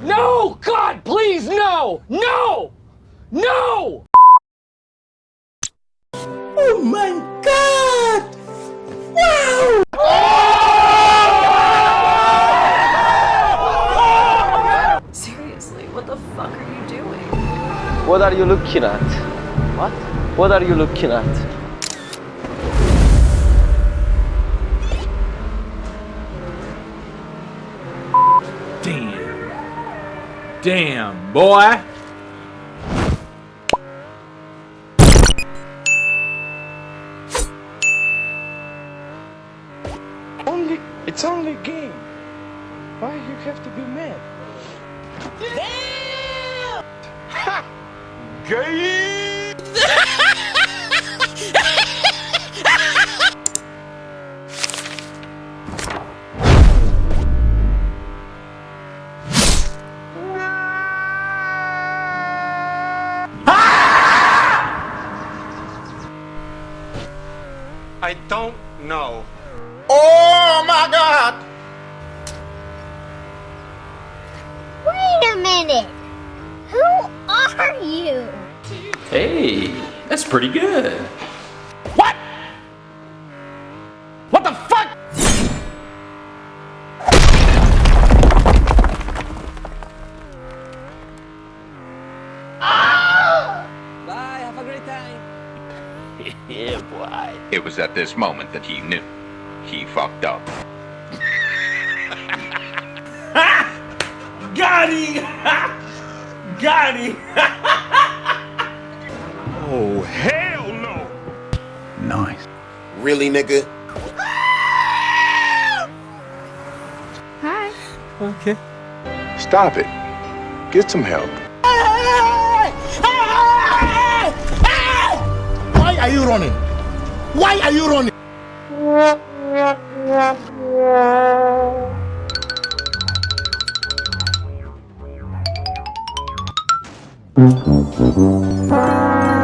No! God, please, no! No! No! Oh my God! Wow! Seriously, what the fuck are you doing? What are you looking at? What? What are you looking at? Damn. Damn, boy. It's only a game. Why you have to be mad? Damn! Ha! Gay! I don't know. Oh my God! Wait a minute! Who are you? Hey, that's pretty good. What? What the fuck? Bye, have a great time. Yeah, boy. It was at this moment that he knew. He fucked up. Got him! Got him! Oh, hell no! Nice. Really, nigga? Hi. Okay. Stop it. Get some help. Why are you running? Why are you running? Bye.